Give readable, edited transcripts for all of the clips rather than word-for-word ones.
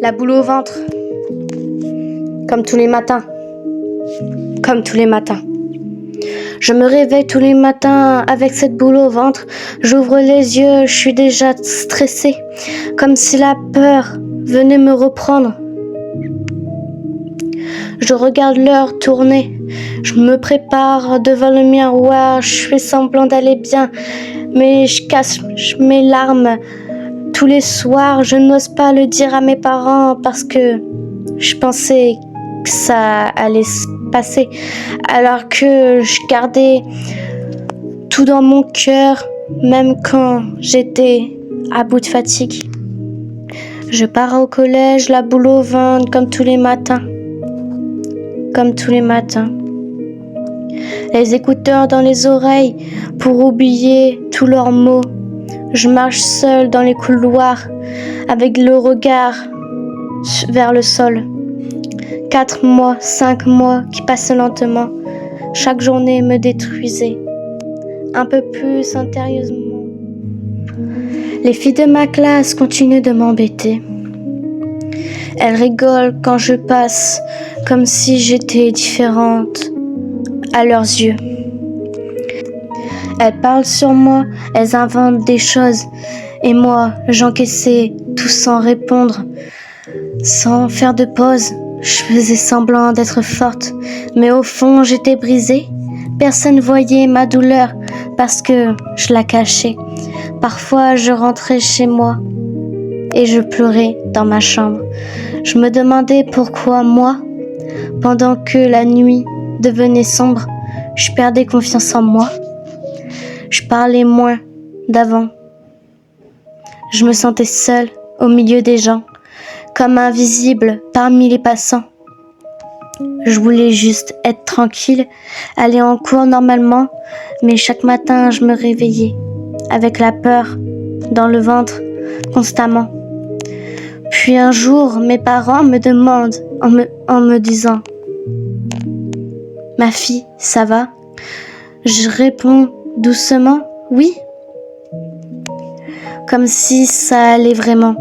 La boule au ventre, comme tous les matins, comme tous les matins. Je me réveille tous les matins avec cette boule au ventre. J'ouvre les yeux, je suis déjà stressée, comme si la peur venait me reprendre. Je regarde l'heure tourner, je me prépare devant le miroir, je fais semblant d'aller bien, mais je cache mes larmes. Tous les soirs, je n'ose pas le dire à mes parents parce que je pensais que ça allait se passer, alors que je gardais tout dans mon cœur, même quand j'étais à bout de fatigue. Je pars au collège, la boule au ventre, comme tous les matins. Comme tous les matins. Les écouteurs dans les oreilles pour oublier tous leurs mots. Je marche seule dans les couloirs avec le regard vers le sol. 4 mois, 5 mois qui passent lentement. Chaque journée me détruisait. Un peu plus intérieusement. Les filles de ma classe continuent de m'embêter. Elles rigolent quand je passe, comme si j'étais différente à leurs yeux. Elles parlent sur moi, elles inventent des choses, et moi, j'encaissais tout sans répondre, sans faire de pause. Je faisais semblant d'être forte, mais au fond, j'étais brisée. Personne ne voyait ma douleur parce que je la cachais. Parfois, je rentrais chez moi et je pleurais dans ma chambre. Je me demandais pourquoi moi, pendant que la nuit devenait sombre, je perdais confiance en moi. Je parlais moins d'avant. Je me sentais seule au milieu des gens, comme invisible parmi les passants. Je voulais juste être tranquille, aller en cours normalement, mais chaque matin je me réveillais avec la peur dans le ventre constamment. Puis un jour, mes parents me demandent en me disant « Ma fille, ça va ?» Je réponds doucement « Oui ». Comme si ça allait vraiment,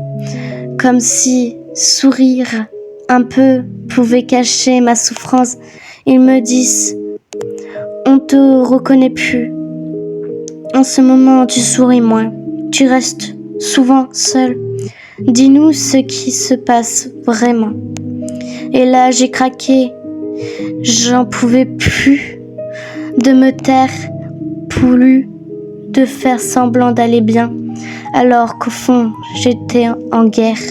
comme si sourire un peu pouvait cacher ma souffrance. Ils me disent « On te reconnaît plus. En ce moment, tu souris moins. Tu restes souvent seule. Dis-nous ce qui se passe vraiment. » Et là, j'ai craqué. J'en pouvais plus de me taire, plus de faire semblant d'aller bien, alors qu'au fond, j'étais en guerre.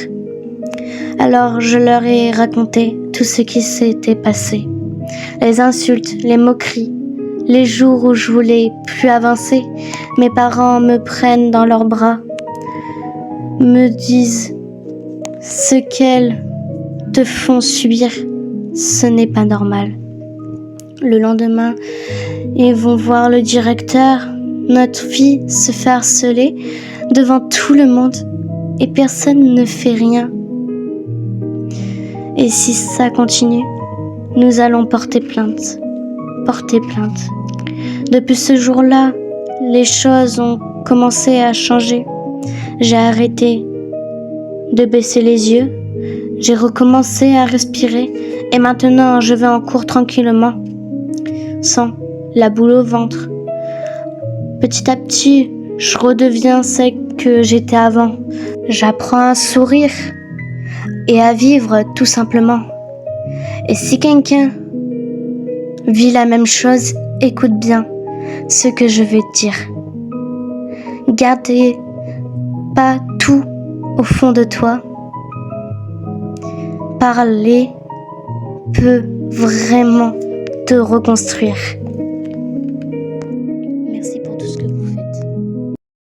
Alors je leur ai raconté tout ce qui s'était passé. Les insultes, les moqueries, les jours où je voulais plus avancer. Mes parents me prennent dans leurs bras, me disent ce qu'elles te font subir, ce n'est pas normal. Le lendemain, ils vont voir le directeur. Notre fille se fait harceler devant tout le monde et personne ne fait rien. Et si ça continue, nous allons porter plainte. Porter plainte. Depuis ce jour-là, les choses ont commencé à changer. J'ai arrêté de baisser les yeux. J'ai recommencé à respirer et maintenant je vais en cours tranquillement, sans la boule au ventre. Petit à petit, je redeviens celle que j'étais avant. J'apprends à sourire et à vivre tout simplement. Et si quelqu'un vit la même chose, écoute bien ce que je vais te dire. Gardez pas tout au fond de toi. Parler peut vraiment te reconstruire.